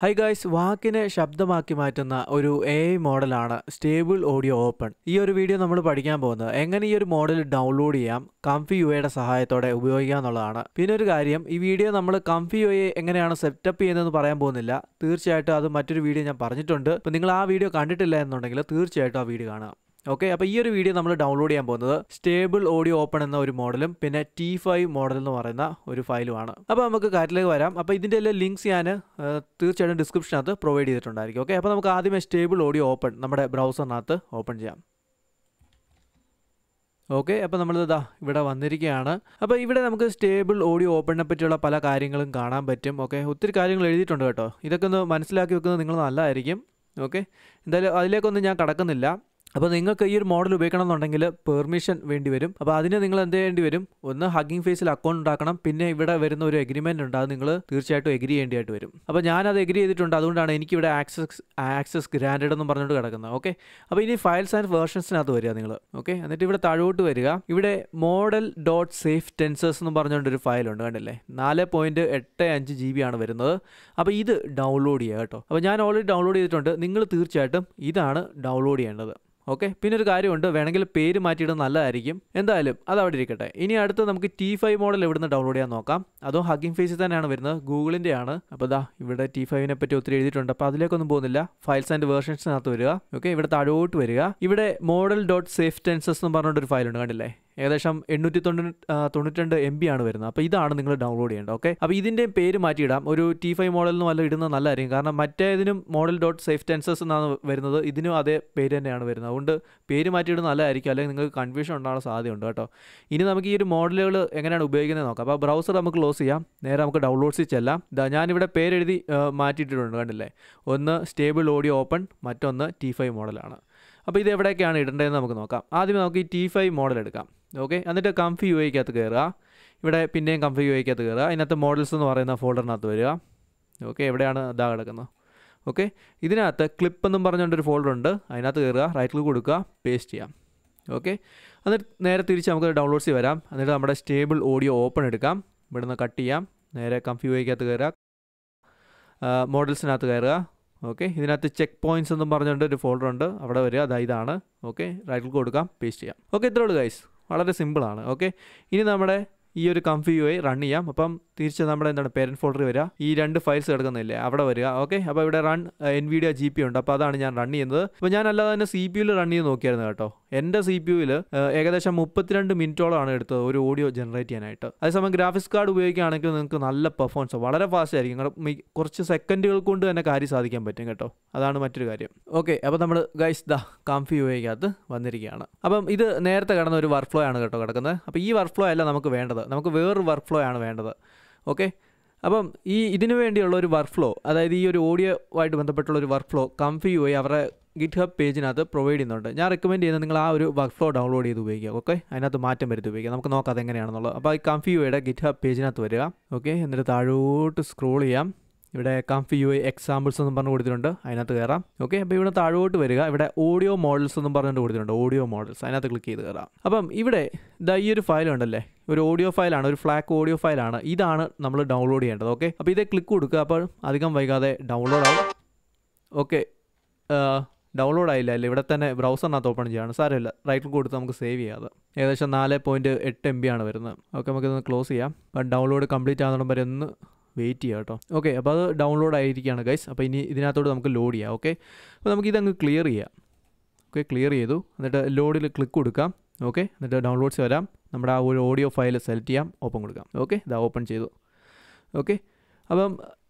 Hi guys, വാക്കിനെ ശബ്ദമാക്കി മാറ്റുന്ന ഒരു AI മോഡലാണ് സ്റ്റേബിൾ ഓഡിയോ ഓപ്പൺ. ഈ ഒരു വീഡിയോ നമ്മൾ പഠിക്കാൻ പോകുന്നത് എങ്ങനെ ഈ ഒരു മോഡൽ ഡൗൺലോഡ് ചെയ്യാം, ComfyUIയുടെ സഹായത്തോടെ ഉപയോഗിക്കാം എന്നുള്ളതാണ്. പിന്നെ ഒരു കാര്യം, ഈ വീഡിയോ നമ്മൾ ComfyUI എങ്ങനെയാണ് സെറ്റപ്പ് ചെയ്യുന്നതെന്ന് പറയാൻ പോകുന്നില്ല. തീർച്ചയായിട്ടും അത് മറ്റൊരു വീഡിയോ ഞാൻ പറഞ്ഞിട്ടുണ്ട്. അപ്പോൾ നിങ്ങൾ ആ വീഡിയോ കണ്ടിട്ടില്ല എന്നുണ്ടെങ്കിൽ തീർച്ചയായിട്ടും ആ വീഡിയോ കാണുക. ഓക്കെ, അപ്പോൾ ഈ ഒരു വീഡിയോ നമ്മൾ ഡൗൺലോഡ് ചെയ്യാൻ പോകുന്നത് സ്റ്റേബിൾ ഓഡിയോ ഓപ്പൺ എന്ന ഒരു മോഡലും പിന്നെ T5 മോഡൽ എന്ന് പറയുന്ന ഒരു ഫയലുമാണ്. അപ്പോൾ നമുക്ക് കാര്യത്തിലേക്ക് വരാം. അപ്പോൾ ഇതിൻ്റെ എല്ലാ ലിങ്ക്സ് ഞാൻ തീർച്ചയായിട്ടും ഡിസ്ക്രിപ്ഷനകത്ത് പ്രൊവൈഡ് ചെയ്തിട്ടുണ്ടായിരിക്കും. ഓക്കെ, അപ്പോൾ നമുക്ക് ആദ്യമേ സ്റ്റേബിൾ ഓഡിയോ ഓപ്പൺ നമ്മുടെ ബ്രൗസറിനകത്ത് ഓപ്പൺ ചെയ്യാം. ഓക്കെ, അപ്പോൾ നമ്മളിതാ ഇവിടെ വന്നിരിക്കുകയാണ്. അപ്പോൾ ഇവിടെ നമുക്ക് സ്റ്റേബിൾ ഓഡിയോ ഓപ്പണിനെ പറ്റിയുള്ള പല കാര്യങ്ങളും കാണാൻ പറ്റും. ഓക്കെ, ഒത്തിരി കാര്യങ്ങൾ എഴുതിയിട്ടുണ്ട് കേട്ടോ. ഇതൊക്കെ ഒന്ന് മനസ്സിലാക്കി വെക്കുന്നത് നിങ്ങൾ നല്ലതായിരിക്കും. ഓക്കെ, എന്തായാലും അതിലേക്കൊന്നും ഞാൻ കടക്കുന്നില്ല. അപ്പോൾ നിങ്ങൾക്ക് ഈ ഒരു മോഡൽ ഉപയോഗിക്കണം എന്നുണ്ടെങ്കിൽ പെർമിഷൻ വേണ്ടി വരും. അപ്പോൾ അതിന് നിങ്ങൾ എന്ത് ചെയ്യേണ്ടി വരും? ഒന്ന് ഹഗ്ഗിംഗ് ഫേസിൽ അക്കൗണ്ട് ഉണ്ടാക്കണം. പിന്നെ ഇവിടെ വരുന്ന ഒരു എഗ്രിമെൻ്റ് ഉണ്ട്, അത് നിങ്ങൾ തീർച്ചയായിട്ടും എഗ്രി ചെയ്യേണ്ടതായിട്ട് വരും. അപ്പോൾ ഞാനത് എഗ്രി ചെയ്തിട്ടുണ്ട്, അതുകൊണ്ടാണ് എനിക്കിവിടെ ആക്സസ് ഗ്രാൻഡഡ് എന്ന് പറഞ്ഞുകൊണ്ട് കിടക്കുന്നത്. ഓക്കെ, അപ്പോൾ ഇനി ഫയൽസ് ആൻഡ് വേർഷൻസിനകത്ത് വരിക നിങ്ങൾ. ഓക്കെ, എന്നിട്ട് ഇവിടെ താഴോട്ട് വരിക. ഇവിടെ model.safe tensors എന്ന് പറഞ്ഞുകൊണ്ടൊരു ഫയലുണ്ട്, കണ്ടില്ലേ? 4.85 GB ആണ് വരുന്നത്. അപ്പോൾ ഇത് ഡൗൺലോഡ് ചെയ്യുക കേട്ടോ. അപ്പോൾ ഞാൻ ഓൾറെഡി ഡൗൺലോഡ് ചെയ്തിട്ടുണ്ട്. നിങ്ങൾ തീർച്ചയായിട്ടും ഇതാണ് ഡൗൺലോഡ് ചെയ്യേണ്ടത്. ഓക്കെ, പിന്നെ ഒരു കാര്യമുണ്ട്, വേണമെങ്കിൽ പേര് മാറ്റിയിടുന്നത് നല്ലതായിരിക്കും. എന്തായാലും അത് അവിടെ ഇരിക്കട്ടെ. ഇനി അടുത്ത് നമുക്ക് T5 മോഡൽ എവിടുന്ന് ഡൗൺലോഡ് ചെയ്യാൻ നോക്കാം. അതും ഹഗ്ഗിംഗ് ഫേസിൽ തന്നെയാണ് വരുന്നത്, ഗൂഗിളിൻ്റെ ആണ്. അപ്പോൾ ഇതാ ഇവിടെ T5നെ പറ്റി ഒത്തിരി എഴുതിയിട്ടുണ്ട്. അപ്പോൾ അതിലേക്കൊന്നും പോകുന്നില്ല. ഫയൽസ് ആൻഡ് വേർഷൻസിനകത്ത് വരിക. ഓക്കെ, ഇവിടെ താഴോട്ട് വരിക. ഇവിടെ model.safe tensors എന്ന് പറഞ്ഞുകൊണ്ടൊരു ഫയലുണ്ട്, കണ്ടില്ലേ? ഏകദേശം 892 MB ആണ് വരുന്നത്. അപ്പോൾ ഇതാണ് നിങ്ങൾ ഡൗൺലോഡ് ചെയ്യേണ്ടത്. ഓക്കെ, അപ്പോൾ ഇതിൻ്റെ പേര് മാറ്റിയിടാം. ഒരു T5 മോഡലിന് വല്ല ഇടുന്നത് നല്ലതായിരിക്കും. കാരണം മറ്റേതിനും model.safe tensors എന്നാണ് വരുന്നത്, ഇതിനും അതേ പേര് തന്നെയാണ് വരുന്നത്. അതുകൊണ്ട് പേര് മാറ്റിയിടുന്നത് നല്ലതായിരിക്കും, അല്ലെങ്കിൽ നിങ്ങൾക്ക് കൺഫ്യൂഷൻ ഉണ്ടാകാൻ സാധ്യതയുണ്ട് കേട്ടോ. ഇനി നമുക്ക് ഈ ഒരു മോഡലുകൾ എങ്ങനെയാണ് ഉപയോഗിക്കുന്നത് നോക്കാം. അപ്പോൾ ബ്രൗസർ നമുക്ക് ക്ലോസ് ചെയ്യാം. നേരെ നമുക്ക് ഡൗൺലോഡ്സിൽ ചെല്ലാം. ഞാനിവിടെ പേരെഴുതി മാറ്റിയിട്ടിട്ടുണ്ട്, കണ്ടില്ലേ? ഒന്ന് സ്റ്റേബിൾ ഓഡിയോ ഓപ്പൺ, മറ്റൊന്ന് T5 മോഡലാണ്. അപ്പോൾ ഇത് എവിടെയൊക്കെയാണ് ഇടേണ്ടതെന്ന് നമുക്ക് നോക്കാം. ആദ്യം നമുക്ക് ഈ T5 മോഡൽ എടുക്കാം. ഓക്കെ, എന്നിട്ട് ComfyUIക്കകത്ത് കയറുക. ഇവിടെ പിന്നെയും ComfyUIക്കകത്ത് കയറുക. അതിനകത്ത് മോഡൽസ് എന്ന് പറയുന്ന ഫോൾഡറിനകത്ത് വരിക. ഓക്കെ, എവിടെയാണ് ഇതാ കിടക്കുന്നത്? ഓക്കെ, ഇതിനകത്ത് ക്ലിപ്പ് എന്നും പറഞ്ഞുകൊണ്ടൊരു ഫോൾഡർ ഉണ്ട്, അതിനകത്ത് കയറുക, റൈറ്റ് ക്ലിക്ക് കൊടുക്കുക, പേസ്റ്റ് ചെയ്യാം. ഓക്കെ, എന്നിട്ട് നേരെ തിരിച്ച് നമുക്ക് ഡൗൺലോഡ്സിൽ വരാം. എന്നിട്ട് നമ്മുടെ സ്റ്റേബിൾ ഓഡിയോ ഓപ്പൺ എടുക്കാം. ഇവിടുന്ന് കട്ട് ചെയ്യാം. നേരെ ComfyUIക്കകത്ത് കയറുക, മോഡൽസിനകത്ത് കയറുക. ഓക്കെ, ഇതിനകത്ത് ചെക്ക് പോയിൻറ്റ്സ് എന്നും പറഞ്ഞുകൊണ്ട് ഒരു ഫോൾഡർ ഉണ്ട്, അവിടെ വരിക. ഇതാണ്. ഓക്കെ, റൈറ്റ് ക്ലിക്ക് കൊടുക്കാം, പേസ്റ്റ് ചെയ്യാം. ഓക്കെ, ഇത്രേ ഉള്ളൂ ഗൈസ്, വളരെ സിമ്പിളാണ്. ഓക്കെ, ഇനി നമ്മുടെ ഈ ഒരു ComfyUI റൺ ചെയ്യാം. അപ്പം തിരിച്ച് നമ്മുടെ എന്താണ് പേരൻറ്റ് ഫോൾഡറിൽ വരിക. ഈ രണ്ട് ഫയൽസ് കിടക്കുന്നില്ലേ, അവിടെ വരിക. ഓക്കെ, അപ്പോൾ ഇവിടെ റൺ NVIDIA GPU ഉണ്ട്. അപ്പോൾ അതാണ് ഞാൻ റൺ ചെയ്യുന്നത്. അപ്പോൾ ഞാൻ അല്ലാതെ തന്നെ CPU റൺ ചെയ്ത് നോക്കിയായിരുന്നു കേട്ടോ. എൻ്റെ CPU ഏകദേശം 32 മിനിറ്റോളമാണ് എടുത്തത് ഒരു ഓഡിയോ ജനറേറ്റ് ചെയ്യാനായിട്ട്. അതേസമയം ഗ്രാഫിക്സ് കാർഡ് ഉപയോഗിക്കുകയാണെങ്കിൽ നിങ്ങൾക്ക് നല്ല പെർഫോമൻസ്, വളരെ ഫാസ്റ്റ് ആയിരിക്കും. കുറച്ച് സെക്കൻഡുകൾ കൊണ്ട് തന്നെ കാര്യം സാധിക്കാൻ പറ്റും കേട്ടോ. അതാണ് മറ്റൊരു കാര്യം. ഓക്കെ, അപ്പോൾ നമ്മൾ ഗൈസ് ComfyUIക്കകത്ത് വന്നിരിക്കുകയാണ്. അപ്പം ഇത് നേരത്തെ കിടന്ന ഒരു വർക്ക് ഫ്ലോ ആണ് കേട്ടോ കിടക്കുന്നത്. അപ്പോൾ ഈ വർക്ക് ഫ്ലോ അല്ല നമുക്ക് വേണ്ടത്, നമുക്ക് വേറൊരു വർക്ക് ഫ്ലോ ആണ് വേണ്ടത്. ഓക്കെ, അപ്പം ഇതിനു വേണ്ടിയുള്ള ഒരു വർക്ക് ഫ്ലോ, അതായത് ഈ ഒരു ഓഡിയോ ആയിട്ട് ബന്ധപ്പെട്ടുള്ള ഒരു വർക്ക് ഫ്ലോ ComfyUI അവരുടെ GitHub പേജിനകത്ത് പ്രൊവൈഡ് ചെയ്യുന്നുണ്ട്. ഞാൻ റെക്കമെൻഡ് ചെയ്യുന്നത് നിങ്ങൾ ആ ഒരു വർക്ക് ഫ്ലോ ഡൗൺലോഡ് ചെയ്ത് ഉപയോഗിക്കുക. ഓക്കെ, അതിനകത്ത് മാറ്റം വരുത്തി ഉപയോഗിക്കുക. നമുക്ക് നോക്കാം അതെങ്ങനെയാണെന്നുള്ളത്. അപ്പോൾ ഈ ComfyUIയുടെ GitHub പേജിനകത്ത് വരിക. ഓക്കെ, എന്നിട്ട് താഴോട്ട് സ്ക്രോൾ ചെയ്യാം. ഇവിടെ ComfyUI എക്സാമ്പിൾസ് എന്നും പറഞ്ഞു കൊടുത്തിട്ടുണ്ട്, അതിനകത്ത് കയറാം. ഓക്കെ, അപ്പോൾ ഇവിടെ താഴോട്ട് വരിക. ഇവിടെ ഓഡിയോ മോഡൽസ് എന്നും പറഞ്ഞുകൊണ്ട് കൊടുത്തിട്ടുണ്ട്, ഓഡിയോ മോഡൽസ്, അതിനകത്ത് ക്ലിക്ക് ചെയ്ത് കയറാം. അപ്പം ഇവിടെ ഈ ഒരു ഫയൽ ഉണ്ടല്ലേ, ഒരു ഓഡിയോ ഫയലാണ്, ഒരു ഫ്ലാക്ക് ഓഡിയോ ഫയലാണ്. ഇതാണ് നമ്മൾ ഡൗൺലോഡ് ചെയ്യേണ്ടത്. ഓക്കെ, അപ്പോൾ ഇതേ ക്ലിക്ക് കൊടുക്കുക. അപ്പോൾ അധികം വൈകാതെ ഡൗൺലോഡ് ആവും. ഓക്കെ, ഡൗൺലോഡ് ആയില്ല അല്ലേ? ഇവിടെ തന്നെ ബ്രൗസറിനകത്ത് ഓപ്പൺ ചെയ്യാണ്, സാരമില്ല. റൈറ്റ് ക്ലിക്ക് കൊടുത്ത് നമുക്ക് സേവ് ചെയ്യാതെ. ഏകദേശം 4.8 MB ആണ് വരുന്നത്. ഓക്കെ, നമുക്കിതൊന്ന് ക്ലോസ് ചെയ്യാം. അപ്പം ഡൗൺലോഡ് കംപ്ലീറ്റ് ആകുന്നിടം വരെ ഒന്ന് വെയിറ്റ് ചെയ്യുക കേട്ടോ. ഓക്കെ, അപ്പോൾ അത് ഡൗൺലോഡ് ആയിരിക്കുകയാണ് ഗൈസ്. അപ്പോൾ ഇനി ഇതിനകത്തോട് നമുക്ക് ലോഡ് ചെയ്യാം. ഓക്കെ, അപ്പോൾ നമുക്കിതങ്ങ് ക്ലിയർ ചെയ്യാം. ഓക്കെ, ക്ലിയർ ചെയ്തു. എന്നിട്ട് ലോഡിൽ ക്ലിക്ക് കൊടുക്കാം. ഓക്കെ, എന്നിട്ട് ഡൗൺലോഡ്സ് വരാം. നമ്മുടെ ആ ഒരു ഓഡിയോ ഫയൽ സെലക്ട് ചെയ്യാം, ഓപ്പൺ കൊടുക്കാം. ഓക്കെ, ഇതാ ഓപ്പൺ ചെയ്തു. ഓക്കെ, അപ്പം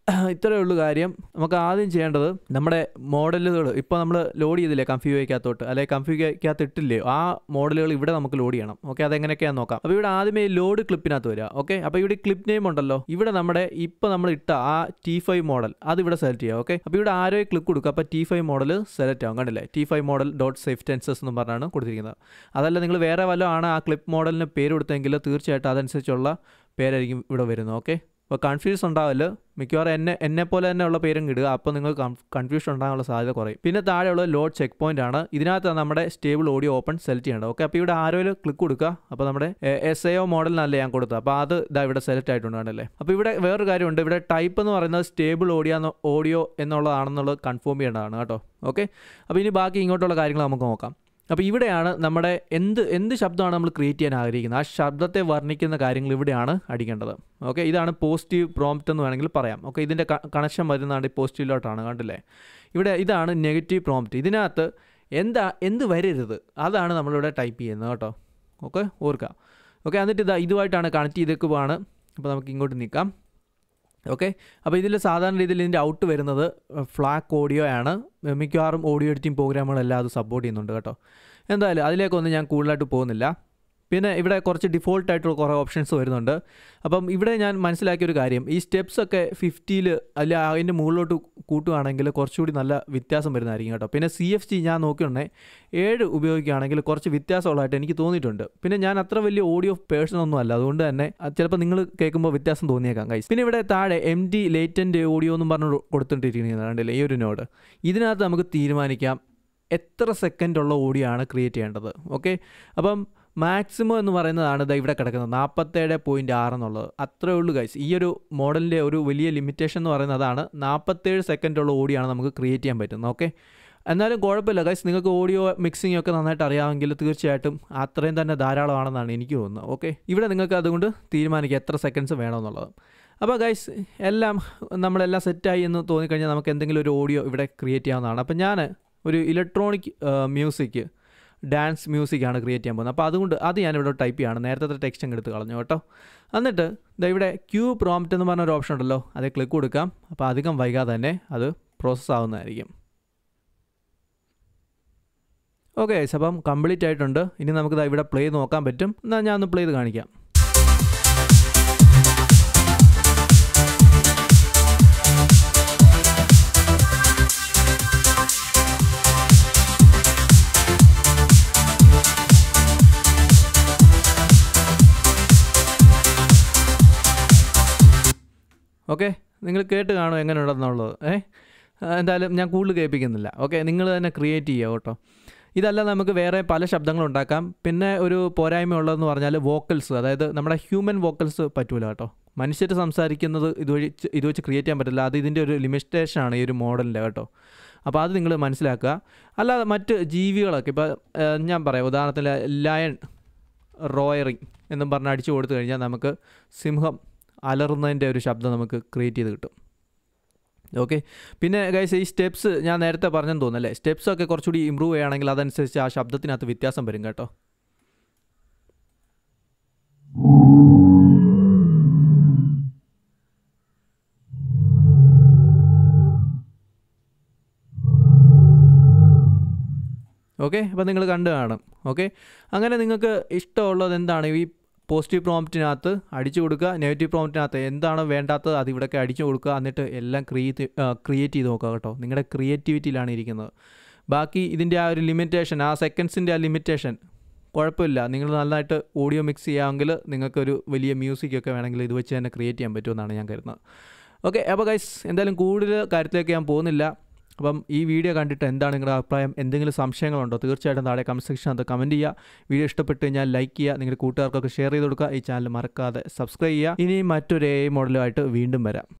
ഇത്രയേ ഉള്ളൂ കാര്യം. നമുക്ക് ആദ്യം ചെയ്യേണ്ടത് നമ്മുടെ മോഡലുകൾ ഇപ്പോൾ നമ്മൾ ലോഡ് ചെയ്തില്ലേ ComfyUIക്കകത്തോട്ട്, അല്ലെങ്കിൽ ComfyUIക്കകത്ത് ഇട്ടില്ലേ, ആ മോഡലുകൾ ഇവിടെ നമുക്ക് ലോഡ് ചെയ്യണം. ഓക്കെ, അതെങ്ങനെയൊക്കെയാണെന്ന് നോക്കാം. അപ്പോൾ ഇവിടെ ആദ്യമേ ലോഡ് ക്ലിപ്പിനകത്ത് വരിക. ഓക്കെ, അപ്പോൾ ഇവിടെ ക്ലിപ്പ് നെയിം ഉണ്ടല്ലോ, ഇവിടെ നമ്മുടെ ഇപ്പോൾ നമ്മൾ ഇട്ട ആ T5 മോഡൽ അതിവിടെ സെലക്ട് ചെയ്യുക. ഓക്കെ, അപ്പോൾ ഇവിടെ ആരോ ക്ലിക്ക് കൊടുക്കുക. അപ്പോൾ T5 മോഡൽ സെലക്ട് ആവും, കണ്ടില്ലേ? T5 model.safe tensors എന്ന് പറഞ്ഞാണ് കൊടുത്തിരിക്കുന്നത്. അതല്ല നിങ്ങൾ വേറെ വല്ലതും ആണ് ആ ക്ലിപ്പ് മോഡലിന് പേര് കൊടുത്തെങ്കിൽ തീർച്ചയായിട്ടും അതനുസരിച്ചുള്ള പേരായിരിക്കും ഇവിടെ വരുന്നത്. ഓക്കെ, അപ്പോൾ കൺഫ്യൂസ് ഉണ്ടാവില്ല. മിക്കവാറും എന്നെപ്പോലെ തന്നെ ഉള്ള പേരും ഇടുക. അപ്പോൾ നിങ്ങൾക്ക് കൺഫ്യൂഷൻ ഉണ്ടാകാനുള്ള സാധ്യത കുറയും. പിന്നെ താഴെയുള്ള ലോഡ് ചെക്ക് പോയിന്റ് ആണ്. ഇതിനകത്ത് നമ്മുടെ സ്റ്റേബിൾ ഓഡിയോ ഓപ്പൺ സെലക്ട് ചെയ്യേണ്ടത്. ഓക്കെ, അപ്പോൾ ഇവിടെ ആരോയിൽ ക്ലിക്ക് കൊടുക്കുക. അപ്പോൾ നമ്മുടെ SAO മോഡലിനല്ലേ ഞാൻ കൊടുത്തത്. അപ്പോൾ അത് ഇതാ ഇവിടെ സെലക്ട് ആയിട്ടുണ്ടാണല്ലേ. അപ്പോൾ ഇവിടെ വേറൊരു കാര്യമുണ്ട്. ഇവിടെ ടൈപ്പ് എന്ന് പറയുന്നത് സ്റ്റേബിൾ ഓഡിയോ എന്നുള്ളതാണെന്നുള്ളത് കൺഫേം ചെയ്യേണ്ടതാണ് കേട്ടോ. ഓക്കെ, അപ്പോൾ ഇനി ബാക്കി ഇങ്ങോട്ടുള്ള കാര്യങ്ങൾ നമുക്ക് നോക്കാം. അപ്പോൾ ഇവിടെയാണ് നമ്മുടെ എന്ത് ശബ്ദമാണ് നമ്മൾ ക്രിയേറ്റ് ചെയ്യാൻ ആഗ്രഹിക്കുന്നത്, ആ ശബ്ദത്തെ വർണ്ണിക്കുന്ന കാര്യങ്ങൾ ഇവിടെയാണ് അടിക്കേണ്ടത്. ഓക്കെ, ഇതാണ് പോസിറ്റീവ് പ്രോംപ്റ്റ് എന്ന് വേണമെങ്കിൽ പറയാം. ഓക്കെ, ഇതിൻ്റെ കണക്ഷൻ വരുന്നതാണ് പോസിറ്റീവിലോട്ടാണ്, കണ്ടില്ലേ. ഇതാണ് നെഗറ്റീവ് പ്രോംപ്റ്റ്. ഇതിനകത്ത് എന്ത് വരരുത് അതാണ് നമ്മളിവിടെ ടൈപ്പ് ചെയ്യുന്നത് കേട്ടോ. ഓക്കെ, ഓർക്കുക. ഓക്കെ, എന്നിട്ട് ഇതുമായിട്ടാണ് കണക്ട് ചെയ്തേക്കുവാണ്. അപ്പോൾ നമുക്ക് ഇങ്ങോട്ട് നീക്കാം. ഓക്കെ, അപ്പോൾ ഇതിൽ സാധാരണ രീതിയിൽ ഇതിൻ്റെ ഔട്ട് വരുന്നത് ഫ്ലാക്ക് ഓഡിയോ ആണ്. മിക്കവാറും ഓഡിയോ എഡിറ്റിംഗ് പ്രോഗ്രാമുകളെല്ലാം അത് സപ്പോർട്ട് ചെയ്യുന്നുണ്ട് കേട്ടോ. എന്തായാലും അതിലേക്കൊന്നും ഞാൻ കൂടുതലായിട്ട് പോകുന്നില്ല. പിന്നെ ഇവിടെ കുറച്ച് ഡിഫോൾട്ടായിട്ടുള്ള കുറേ ഓപ്ഷൻസ് വരുന്നുണ്ട്. അപ്പം ഇവിടെ ഞാൻ മനസ്സിലാക്കിയൊരു കാര്യം, ഈ സ്റ്റെപ്സൊക്കെ 50 അല്ല അതിൻ്റെ മുകളിലോട്ട് കൂട്ടുകയാണെങ്കിൽ കുറച്ചുകൂടി നല്ല വ്യത്യാസം വരുന്നതായിരിക്കും കേട്ടോ. പിന്നെ CFG ഞാൻ നോക്കിയിട്ടുണ്ടെങ്കിൽ 7 ഉപയോഗിക്കുകയാണെങ്കിൽ കുറച്ച് വ്യത്യാസമുള്ളതായിട്ട് എനിക്ക് തോന്നിയിട്ടുണ്ട്. പിന്നെ ഞാൻ അത്ര വലിയ ഓഡിയോ പേഴ്സൺ ഒന്നും അല്ല, അതുകൊണ്ട് തന്നെ ചിലപ്പോൾ നിങ്ങൾ കേൾക്കുമ്പോൾ വ്യത്യാസം തോന്നിയേക്കാം ഗൈസ്. പിന്നെ ഇവിടെ താഴെ MD ലേറ്റൻ്റ് ഓഡിയോ എന്നും പറഞ്ഞ് കൊടുത്തിട്ടിരിക്കുന്നതാണ്ടല്ലേ ഈ ഒരു നോഡ്. ഇതിനകത്ത് നമുക്ക് തീരുമാനിക്കാം എത്ര സെക്കൻഡുള്ള ഓഡിയോ ആണ് ക്രിയേറ്റ് ചെയ്യേണ്ടത്. ഓക്കെ, അപ്പം മാക്സിമം എന്ന് പറയുന്നതാണ് ഇവിടെ കിടക്കുന്നത് 47.6 എന്നുള്ളത്. അത്രേ ഉള്ളൂ ഗൈസ്. ഈ ഒരു മോഡലിൻ്റെ ഒരു വലിയ ലിമിറ്റേഷൻ എന്ന് പറയുന്നത് അതാണ്. 47 സെക്കൻഡുള്ള ഓഡിയോ ആണ് നമുക്ക് ക്രിയേറ്റ് ചെയ്യാൻ പറ്റുന്നത്. ഓക്കെ, എന്നാലും കുഴപ്പമില്ല ഗൈസ്. നിങ്ങൾക്ക് ഓഡിയോ മിക്സിംഗ് ഒക്കെ നന്നായിട്ട് അറിയാമെങ്കിൽ തീർച്ചയായിട്ടും അത്രയും തന്നെ ധാരാളമാണെന്നാണ് എനിക്ക് തോന്നുന്നത്. ഓക്കെ, ഇവിടെ നിങ്ങൾക്ക് അതുകൊണ്ട് തീരുമാനിക്കുക എത്ര സെക്കൻഡ്സ് വേണമെന്നുള്ളത്. അപ്പോൾ ഗൈസ് എല്ലാം നമ്മളെല്ലാം സെറ്റായി എന്ന് തോന്നിക്കഴിഞ്ഞാൽ നമുക്ക് എന്തെങ്കിലും ഒരു ഓഡിയോ ഇവിടെ ക്രിയേറ്റ് ചെയ്യാവുന്നതാണ്. അപ്പോൾ ഞാൻ ഒരു ഇലക്ട്രോണിക് മ്യൂസിക്, ഡാൻസ് മ്യൂസിക്കാണ് ക്രിയേറ്റ് ചെയ്യാൻ പോകുന്നത്. അപ്പോൾ അതുകൊണ്ട് അത് ഞാനിവിടെ ടൈപ്പ് ചെയ്യുകയാണ്. നേരത്തെ ടെക്സ്റ്റ് അങ്ങ് എടുത്ത് കളഞ്ഞു കേട്ടോ. എന്നിട്ട് ഇവിടെ ക്യൂ പ്രോംപ്റ്റ് എന്ന് പറഞ്ഞൊരു ഓപ്ഷൻ ഉണ്ടല്ലോ, അതേ ക്ലിക്ക് കൊടുക്കാം. അപ്പോൾ അധികം വൈകാതെ തന്നെ അത് പ്രോസസ്സ് ആവുന്നതായിരിക്കും. ഓക്കെ, അപ്പം കംപ്ലീറ്റ് ആയിട്ടുണ്ട്. ഇനി നമുക്ക് ഇവിടെ പ്ലേ നോക്കാൻ പറ്റും. എന്നാൽ ഞാൻ ഒന്ന് പ്ലേ ചെയ്ത് കാണിക്കാം. ഓക്കെ, നിങ്ങൾ കേട്ട് കാണും എങ്ങനെ ഉണ്ടെന്നുള്ളത്. എന്തായാലും ഞാൻ കൂടുതൽ കേൾപ്പിക്കുന്നില്ല. ഓക്കെ, നിങ്ങൾ തന്നെ ക്രിയേറ്റ് ചെയ്യുക കേട്ടോ. ഇതല്ല നമുക്ക് വേറെ പല ശബ്ദങ്ങളുണ്ടാക്കാം. പിന്നെ ഒരു പോരായ്മ ഉള്ളതെന്ന് പറഞ്ഞാൽ വോക്കൽസ്, അതായത് നമ്മുടെ ഹ്യൂമൻ വോക്കൽസ് പറ്റൂല കേട്ടോ. മനുഷ്യർ സംസാരിക്കുന്നത് ഇത് വെച്ച് ക്രിയേറ്റ് ചെയ്യാൻ പറ്റില്ല. അത് ഇതിൻ്റെ ഒരു ലിമിറ്റേഷനാണ് ഈ ഒരു മോഡലിൻ്റെ കേട്ടോ. അപ്പോൾ അത് നിങ്ങൾ മനസ്സിലാക്കുക. അല്ലാതെ മറ്റ് ജീവികളൊക്കെ ഇപ്പോൾ ഞാൻ പറയാം, ഉദാഹരണത്തിന് ലയൺ റോയറിങ് എന്നും പറഞ്ഞ് അടിച്ചു കൊടുത്തു കഴിഞ്ഞാൽ നമുക്ക് സിംഹം അലറുന്നതിൻ്റെ ഒരു ശബ്ദം നമുക്ക് ക്രിയേറ്റ് ചെയ്ത് കിട്ടും. ഓക്കെ, പിന്നെ ഗൈസ് ഈ സ്റ്റെപ്സ് ഞാൻ നേരത്തെ പറഞ്ഞെന്ന് തോന്നുന്നല്ലേ, സ്റ്റെപ്സൊക്കെ കുറച്ചുകൂടി ഇമ്പ്രൂവ് ചെയ്യുകയാണെങ്കിൽ അതനുസരിച്ച് ആ ശബ്ദത്തിനകത്ത് വ്യത്യാസം വരും കേട്ടോ. ഓക്കെ, അപ്പോൾ നിങ്ങൾ കണ്ടു കാണും. ഓക്കെ, അങ്ങനെ നിങ്ങൾക്ക് ഇഷ്ടമുള്ളത് എന്താണ് ഈ പോസിറ്റീവ് പ്രോംപ്റ്റിനകത്ത് അടിച്ചു കൊടുക്കുക. നെഗറ്റീവ് പ്രോംപ്റ്റിനകത്ത് എന്താണോ വേണ്ടാത്തത് അത് ഇവിടെയൊക്കെ അടിച്ചു കൊടുക്കുക. എന്നിട്ട് എല്ലാം ക്രിയേറ്റ് ചെയ്ത് നോക്കുക കേട്ടോ. നിങ്ങളുടെ ക്രിയേറ്റിവിറ്റിയിലാണ് ഇരിക്കുന്നത്. ബാക്കി ഇതിൻ്റെ ആ ഒരു ലിമിറ്റേഷൻ, ആ സെക്കൻഡ്സിൻ്റെ ആ ലിമിറ്റേഷൻ കുഴപ്പമില്ല. നിങ്ങൾ നന്നായിട്ട് ഓഡിയോ മിക്സ് ചെയ്യാമെങ്കിൽ നിങ്ങൾക്കൊരു വലിയ മ്യൂസിക്കൊക്കെ വേണമെങ്കിൽ ഇത് വെച്ച് തന്നെ ക്രിയേറ്റ് ചെയ്യാൻ പറ്റുമെന്നാണ് ഞാൻ കരുതുന്നത്. ഓക്കെ, അപ്പോൾ ഗൈസ് എന്തായാലും കൂടുതൽ കാര്യത്തിലേക്ക് ഞാൻ പോകുന്നില്ല. അപ്പം ഈ വീഡിയോ കണ്ടിട്ട് എന്താണ് നിങ്ങളുടെ അഭിപ്രായം, എന്തെങ്കിലും സംശയങ്ങളുണ്ടോ, തീർച്ചയായിട്ടും താഴെ കമൻറ്റ് സെക്ഷനകത്ത് കമൻറ്റ് ചെയ്യുക. വീഡിയോ ഇഷ്ടപ്പെട്ട് കഴിഞ്ഞാൽ ലൈക്ക് ചെയ്യുക, നിങ്ങളുടെ കൂട്ടുകാർക്കൊക്കെ ഷെയർ ചെയ്ത് കൊടുക്കുക. ഈ ചാനൽ മറക്കാതെ സബ്സ്ക്രൈബ് ചെയ്യുക. ഇനി മറ്റൊരു AI മോഡലുമായിട്ട് വീണ്ടും വരാം.